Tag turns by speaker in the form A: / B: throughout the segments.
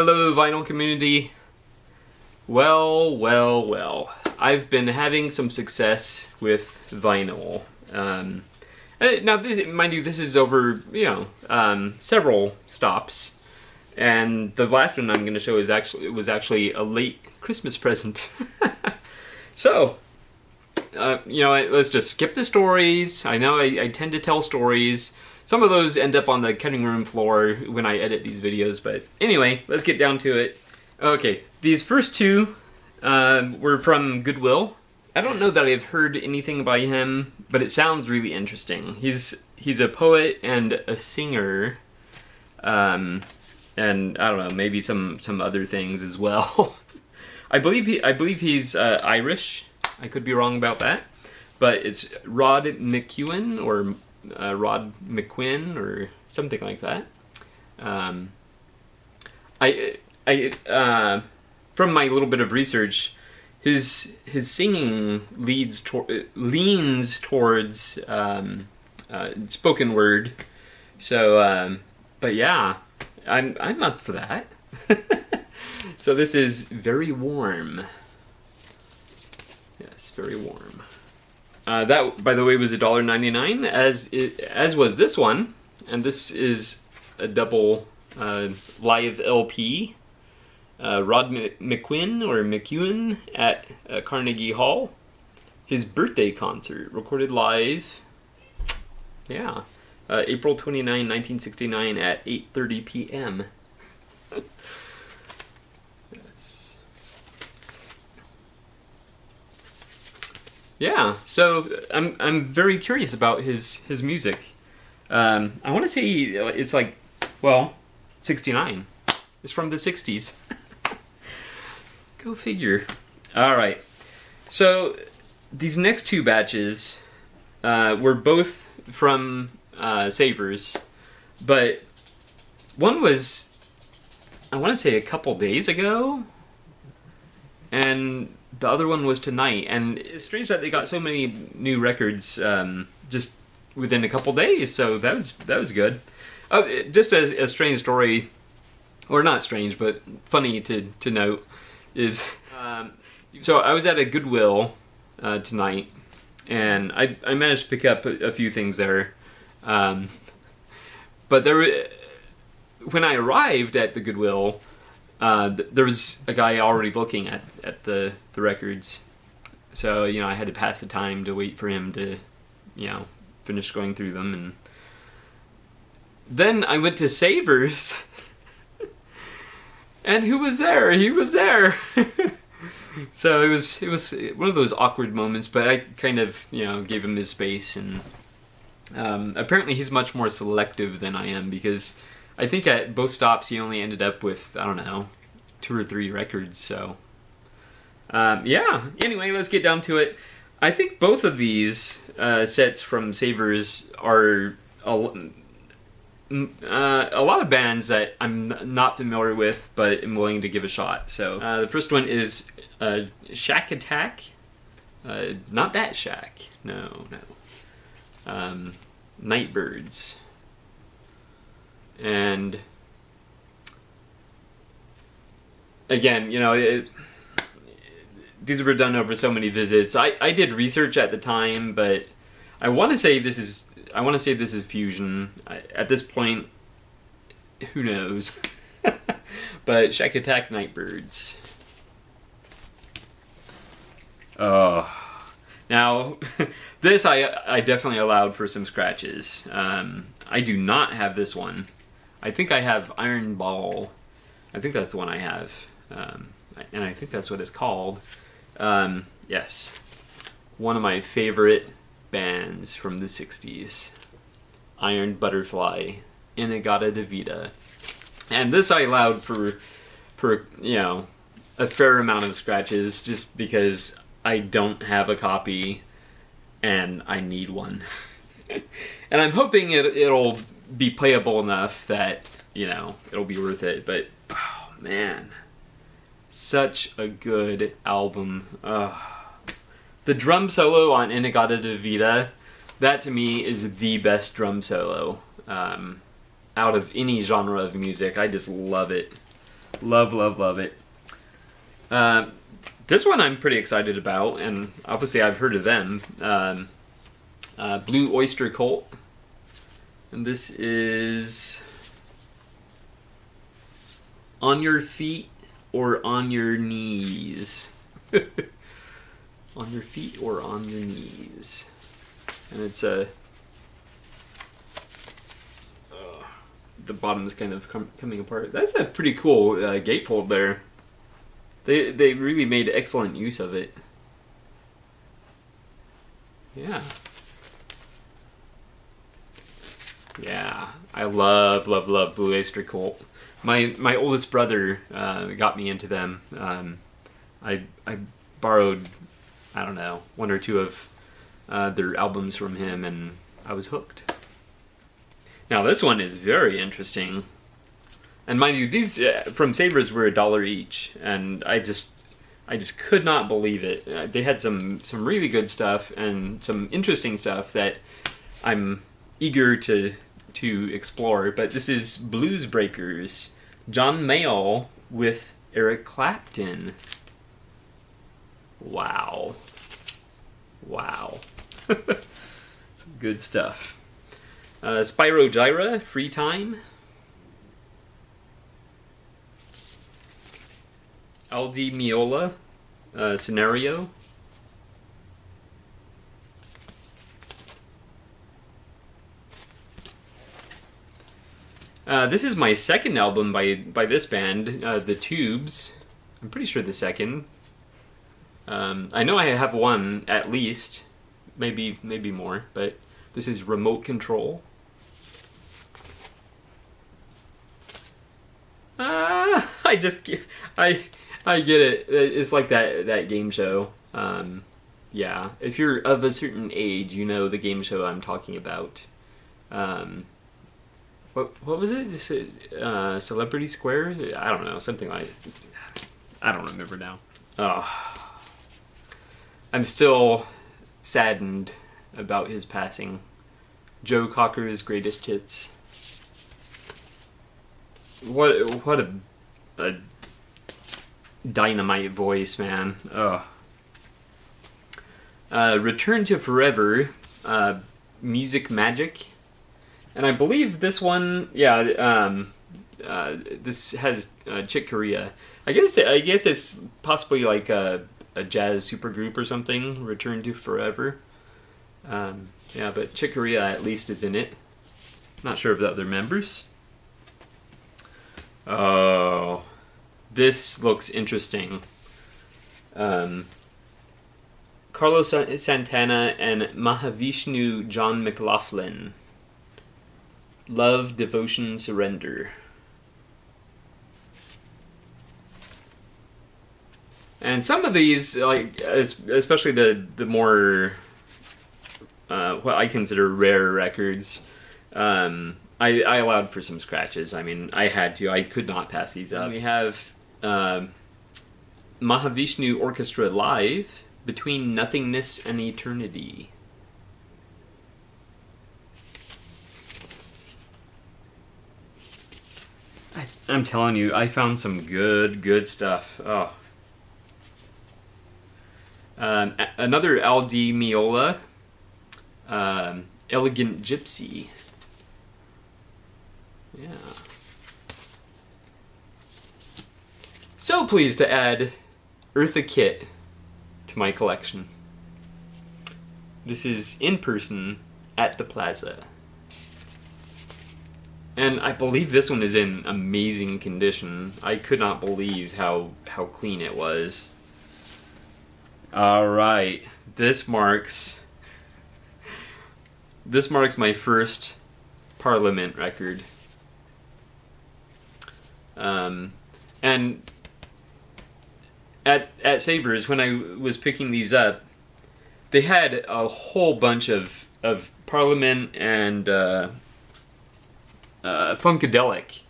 A: Hello, vinyl community. Well. I've been having some success with vinyl. Now, mind you, this is over, several stops. And the last one I'm going to show was actually a late Christmas present. So, let's just skip the stories. I know I tend to tell stories. Some of those end up on the cutting room floor when I edit these videos, but anyway, let's get down to it. Okay, these first two were from Goodwill. I don't know that I've heard anything by him, but it sounds really interesting. He's a poet and a singer, and I don't know, maybe some other things as well. I believe he's Irish. I could be wrong about that, but it's Rod McEwen or Rod McQuinn or something like that. From my little bit of research, his singing leans towards spoken word. So, but yeah, I'm up for that. So this is Very Warm. Yes, Very Warm. That, by the way, was $1.99, as was this one, and this is a double live LP. Rod McQuinn or McEwen at Carnegie Hall. His birthday concert, recorded live. Yeah, April 29, 1969 at 8:30 p.m. Yes. Yeah, so I'm very curious about his music. I want to say it's like, 69. It's from the 60s. Go figure. All right. So these next two batches were both from Savers, but one was, I want to say, a couple days ago, and the other one was tonight. And it's strange that they got so many new records just within a couple days. So that was good. Oh, just a strange story, or not strange, but funny to note, is so I was at a Goodwill tonight, and I managed to pick up a few things there, but when I arrived at the Goodwill, there was a guy already looking at the records, so I had to pass the time to wait for him to finish going through them, and then I went to Savers. And who was there? He was there. So it was one of those awkward moments, but I kind of gave him his space, and apparently he's much more selective than I am, because I think at both stops he only ended up with, I don't know, 2 or 3 records. So yeah. Anyway, let's get down to it. I think both of these sets from Savers are a lot of bands that I'm not familiar with, but am willing to give a shot. So the first one is Shack Attack. Not that Shack. No. Nightbirds. And again, these were done over so many visits. I did research at the time, but I want to say this is fusion. At this point, who knows? But Shack Attack, Nightbirds. Oh, now this I definitely allowed for some scratches. I do not have this one. I think I have Iron Ball. I think that's the one I have, and I think that's what it's called. Yes, one of my favorite bands from the 60s. Iron Butterfly, In-A-Gadda-Da-Vida. And this I allowed for a fair amount of scratches, just because I don't have a copy and I need one. And I'm hoping it'll be playable enough that it'll be worth it. But oh man, such a good album. The drum solo on In-A-Gadda-Da-Vida, that to me is the best drum solo out of any genre of music. I just love it. Love, love, love it. This one I'm pretty excited about, and obviously I've heard of them. Blue Oyster Cult. And this is On Your Feet or On Your Knees. On your feet or on your knees. And it's a... the bottom's kind of coming apart. That's a pretty cool gatefold there. They really made excellent use of it. Yeah. Yeah, I love, love, love Blue Oyster Cult. My oldest brother got me into them. I borrowed, I don't know, one or two of their albums from him, and I was hooked. Now this one is very interesting. And mind you, these from Sabres were $1 each, and I just could not believe it. They had some really good stuff and some interesting stuff that I'm eager to explore. But this is Blues Breakers, John Mayall with Eric Clapton. Wow. Wow. Some good stuff. Spyro Gyra, Free Time. Aldi Meola, Scenario. This is my second album by this band, The Tubes. I'm pretty sure the second. I know I have one at least, maybe more, but this is Remote Control. I get it. It's like that game show. Yeah, if you're of a certain age, you know the game show I'm talking about. What was it? This is Celebrity Squares? I don't know, something like. I don't remember now. Oh, I'm still saddened about his passing. Joe Cocker's Greatest Hits. What a dynamite voice, man. Ugh. Return to Forever, Music Magic. And I believe this one, this has Chick Corea. I guess it's possibly like a jazz supergroup or something. Return to Forever. But Chick Corea at least is in it. Not sure of the other members. Oh, this looks interesting. Carlos Santana and Mahavishnu John McLaughlin. Love, Devotion, Surrender. And some of these, like especially the more what I consider rare records, I allowed for some scratches. I mean, I had to. I could not pass these up. We have Mahavishnu Orchestra Live, Between Nothingness and Eternity. I'm telling you, I found some good stuff. Oh. Another Aldi Meola, Elegant Gypsy. Yeah. So pleased to add Eartha Kitt to my collection. This is In Person at the Plaza. And I believe this one is in amazing condition. I could not believe how clean it was. Alright, this marks my first Parliament record. And at Sabres, when I was picking these up, they had a whole bunch of Parliament and Funkadelic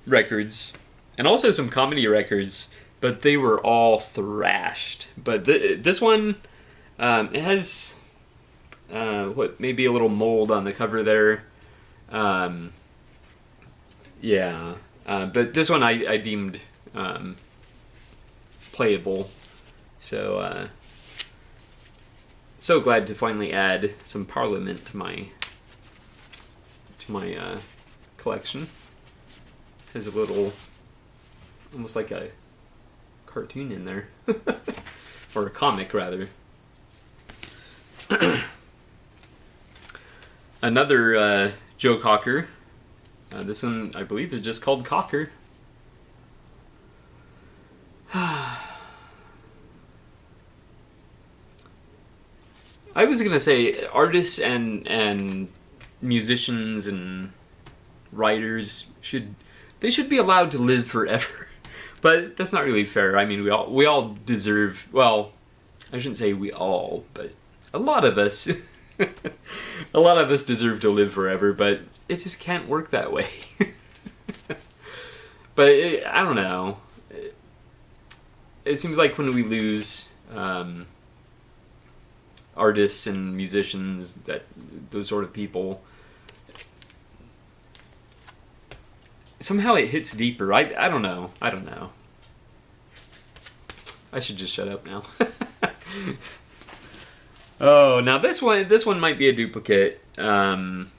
A: records, and also some comedy records, but they were all thrashed. But this one, it has maybe a little mold on the cover there. Yeah, But this one I deemed playable, so so glad to finally add some Parliament to my collection. Has a little, almost like a cartoon in there, or a comic rather. Another Joe Cocker. This one, I believe, is just called Cocker. I was gonna say artists and musicians and writers should be allowed to live forever, but that's not really fair. I mean, we all deserve. Well, I shouldn't say we all, but a lot of us, a lot of us deserve to live forever. But it just can't work that way. But I don't know. It seems like when we lose artists and musicians, those sort of people, somehow it hits deeper. I don't know. I don't know. I should just shut up now. Oh, now this one might be a duplicate. I'm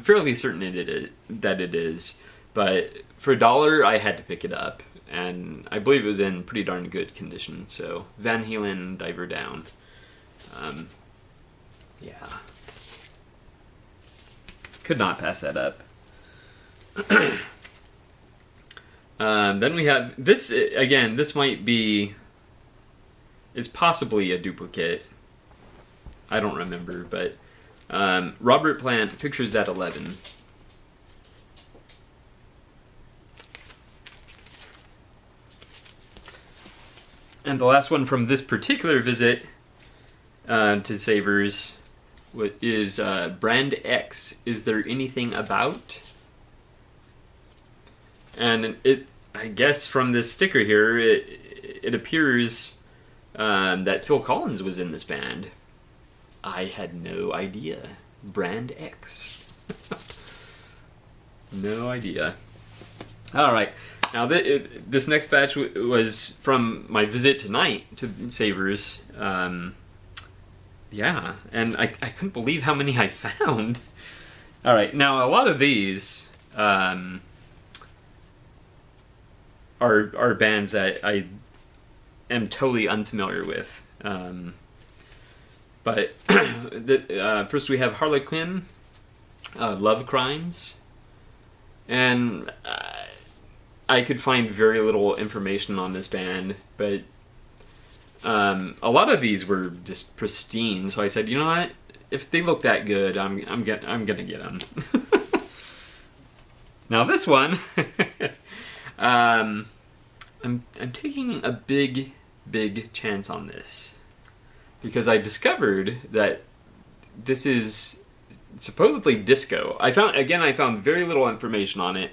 A: fairly certain that it is, but for $1 I had to pick it up, and I believe it was in pretty darn good condition. So Van Halen, Diver Down. Yeah, could not pass that up. Then we have this again. This might be, it's possibly a duplicate. I don't remember, but Robert Plant, Pictures at 11. And the last one from this particular visit to Savers is Brand X. Is There Anything About? And I guess from this sticker here, it appears that Phil Collins was in this band. I had no idea. Brand X. No idea. All right. Now this next batch was from my visit tonight to Savers. Yeah, and I couldn't believe how many I found. All right. Now a lot of these are bands that I am totally unfamiliar with. But first we have Harlequin, Love Crimes, and I could find very little information on this band, but a lot of these were just pristine. So I said, you know what? If they look that good, I'm gonna get them. Now this one, I'm taking a big chance on this, because I discovered that this is supposedly disco. I found very little information on it,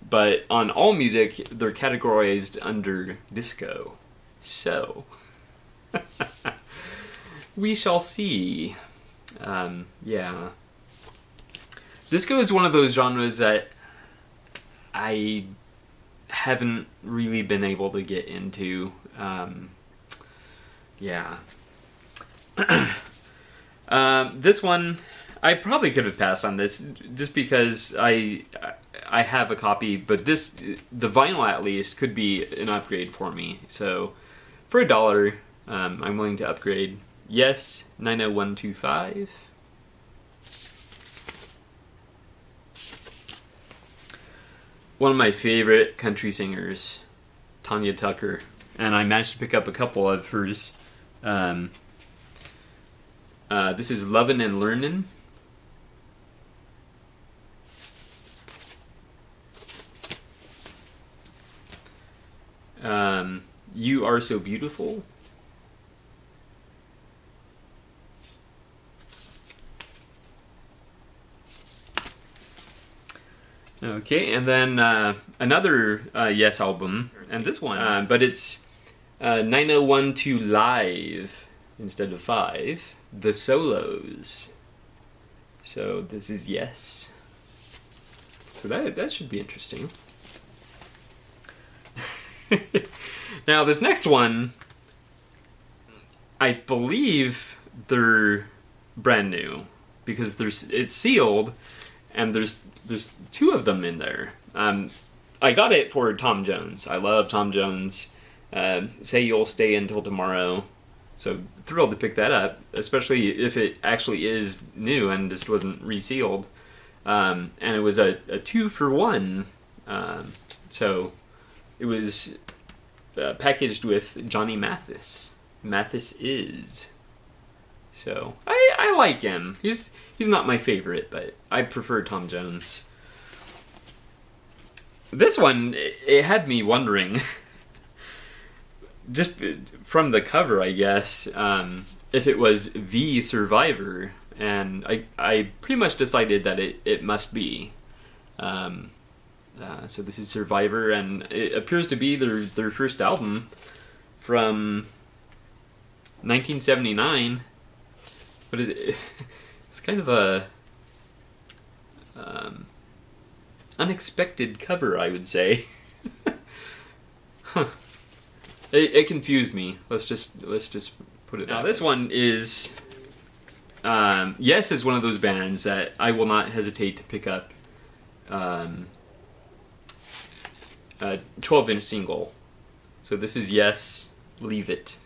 A: but on AllMusic they're categorized under disco. So we shall see. Yeah, disco is one of those genres that I haven't really been able to get into. Yeah. This one, I probably could have passed on this just because I have a copy, but the vinyl at least could be an upgrade for me. So for $1, I'm willing to upgrade. Yes, 90125. One of my favorite country singers, Tanya Tucker, and I managed to pick up a couple of hers. This is Lovin' and Learnin'. You Are So Beautiful. Okay, and then another Yes album, and this one, but it's 9012 Live instead of 5. The Solos. So this is Yes. So that should be interesting. Now, this next one, I believe they're brand new because it's sealed, and there's two of them in there. I got it for Tom Jones. I love Tom Jones. Say You'll Stay Until Tomorrow. So thrilled to pick that up, especially if it actually is new and just wasn't resealed. And it was a 2-for-1. So it was packaged with Johnny Mathis. Mathis is. So I like him. He's not my favorite, but I prefer Tom Jones. This one, it had me wondering, just from the cover, I guess, if it was The Survivor, and I pretty much decided that it must be. So this is Survivor, and it appears to be their first album from 1979, but it's kind of a unexpected cover, I would say. Huh. It confused me. Let's just put it. Now this one is Yes is one of those bands that I will not hesitate to pick up. A 12-inch single. So this is Yes, Leave It.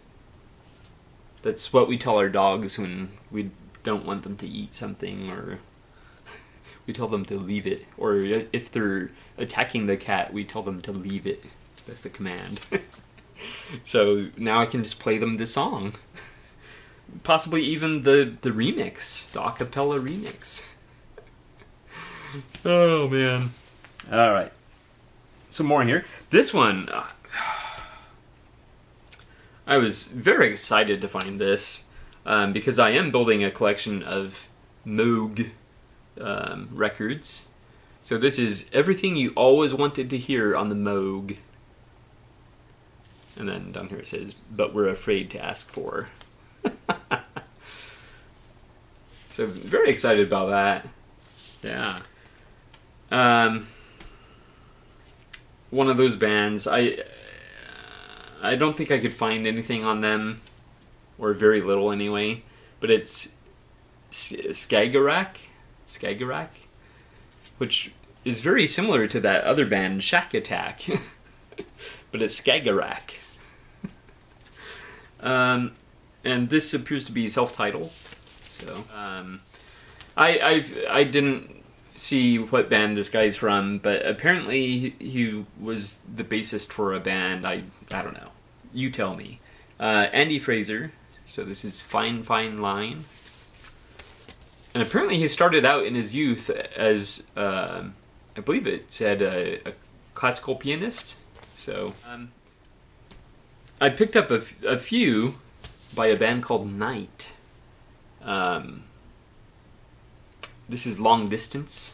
A: That's what we tell our dogs when we don't want them to eat something, or we tell them to leave it. Or if they're attacking the cat, we tell them to leave it. That's the command. So now I can just play them this song. Possibly even the remix, the acapella remix. Oh man. Alright. Some more here. This one, I was very excited to find this because I am building a collection of Moog records. So this is Everything You Always Wanted to Hear on the Moog. And then down here it says, But We're Afraid to Ask For. So very excited about that. Yeah. One of those bands, I don't think I could find anything on them, or very little anyway, but it's Skagerrak, which is very similar to that other band, Shack Attack, but it's Skagerrak. And this appears to be self-titled, so I didn't see what band this guy's from, but apparently he was the bassist for a band. I don't know. You tell me. Andy Fraser. So this is Fine Fine Line. And apparently he started out in his youth as, I believe it said, a classical pianist. So I picked up a few by a band called Night. This is Long Distance.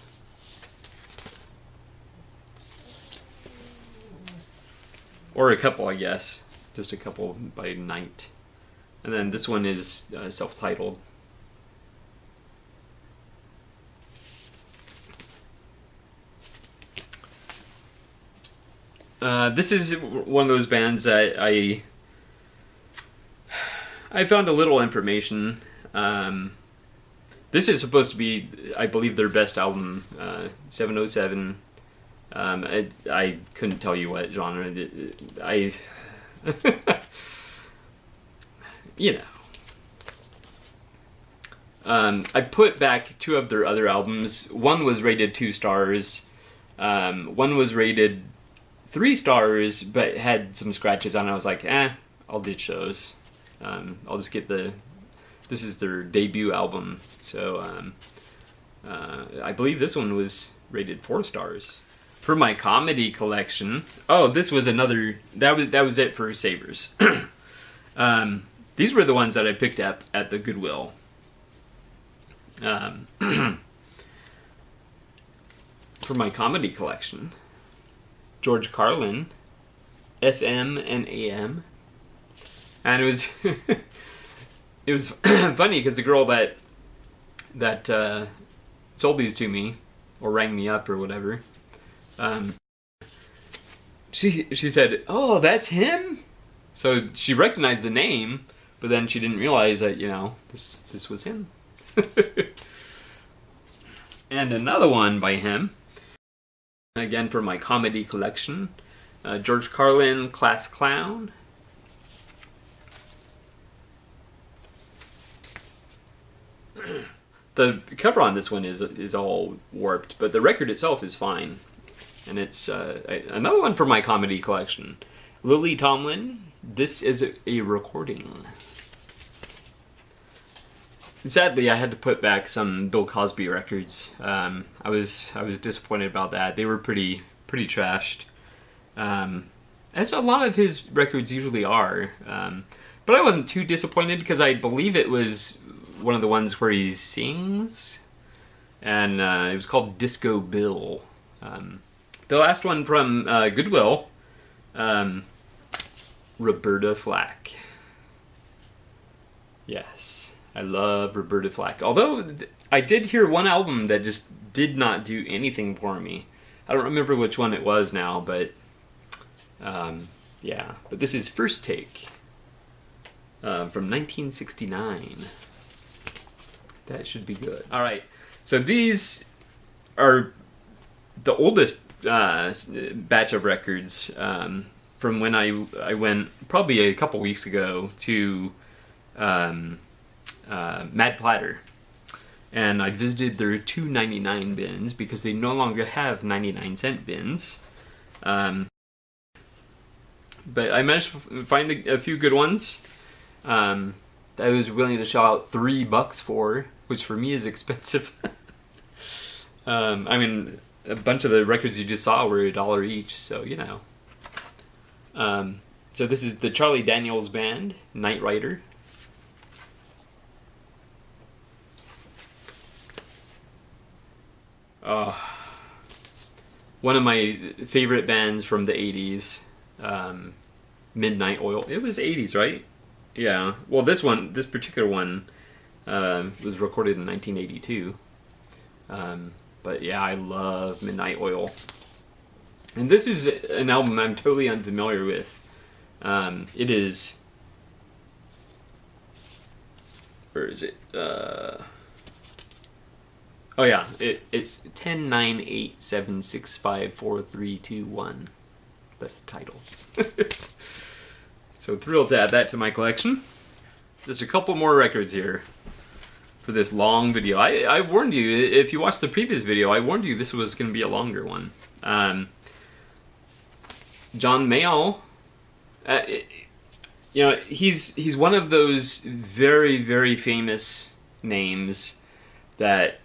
A: Or a couple, I guess. Just a couple by Night. And then this one is self-titled. This is one of those bands that I found a little information. This is supposed to be, I believe, their best album, 707. I couldn't tell you what genre. You know. I put back two of their other albums. One was rated 2 stars. One was rated 3 stars, but had some scratches on it. I was like, I'll ditch those. I'll just get this is their debut album. So I believe this one was rated 4 stars. For my comedy collection, this was another, that was it for Savers. These were the ones that I picked up at the Goodwill. For my comedy collection, George Carlin, FM and AM. And it was it was funny because the girl that sold these to me, or rang me up or whatever, she said, "Oh, that's him." So she recognized the name, but then she didn't realize that, you know, this was him. And another one by him, again for my comedy collection, George Carlin, Class Clown. The cover on this one is all warped, but the record itself is fine. And it's another one for my comedy collection. Lily Tomlin, This Is a Recording. Sadly, I had to put back some Bill Cosby records. I was disappointed about that. They were pretty trashed, as a lot of his records usually are. But I wasn't too disappointed because I believe it was one of the ones where he sings, and it was called Disco Bill. The last one from Goodwill, Roberta Flack. Yes. I love Roberta Flack. Although I did hear one album that just did not do anything for me. I don't remember which one it was now, but yeah. But this is First Take from 1969. That should be good. All right. So these are the oldest batch of records from when I went probably a couple weeks ago to Mad Platter, and I visited their $2.99 bins because they no longer have 99-cent bins. But I managed to find a few good ones that I was willing to shell out $3 for, which for me is expensive. I mean, a bunch of the records you just saw were $1 each, so you know. So this is the Charlie Daniels Band, Night Rider. One of my favorite bands from the 80s, Midnight Oil. It was 80s, right? Yeah. Well, this particular one, was recorded in 1982. But yeah, I love Midnight Oil. And this is an album I'm totally unfamiliar with. It is... Where is it? Oh yeah, it's 10-9-8-7-6-5-4-3-2-1. That's the title. So thrilled to add that to my collection. Just a couple more records here for this long video. I warned you, if you watched the previous video, I warned you this was going to be a longer one. John Mayall, you know, he's one of those very, very famous names that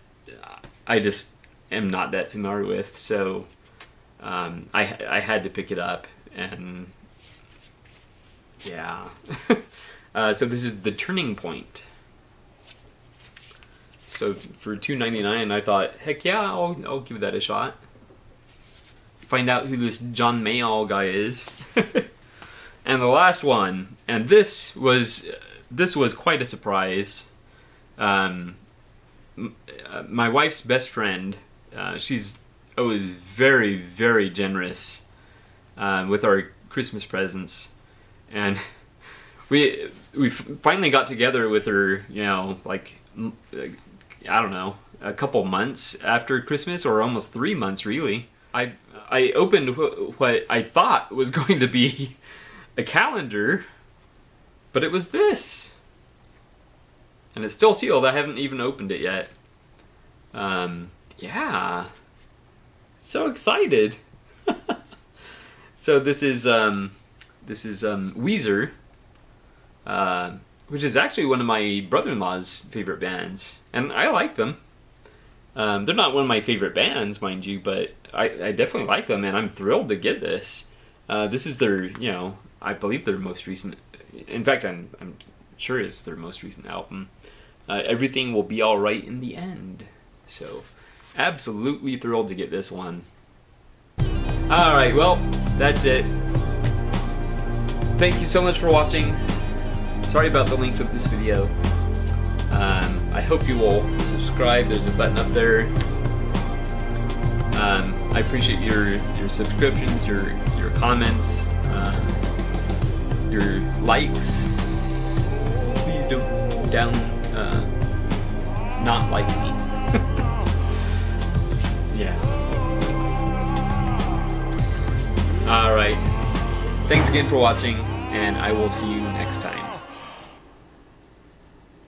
A: I just am not that familiar with, so I had to pick it up, and yeah. So this is The Turning Point. So for $2.99, I thought, heck yeah, I'll give that a shot. Find out who this John Mayall guy is. And the last one, and this was quite a surprise. My wife's best friend, she's always very, very generous with our Christmas presents, and we finally got together with her, you know, like, I don't know, a couple months after Christmas, or almost 3 months really. I opened what I thought was going to be a calendar, but it was this. And it's still sealed. I haven't even opened it yet. Yeah. So excited. So this is Weezer, which is actually one of my brother-in-law's favorite bands, and I like them. They're not one of my favorite bands, mind you, but I definitely like them, and I'm thrilled to get this. This is their, you know, I believe their most recent. In fact, I'm sure it's their most recent album. Everything Will Be All Right in the End. So, absolutely thrilled to get this one. Alright, well, that's it. Thank you so much for watching. Sorry about the length of this video. I hope you will subscribe. There's a button up there. I appreciate your subscriptions, your comments, your likes. Please don't not like me. Yeah. Alright. Thanks again for watching, and I will see you next time.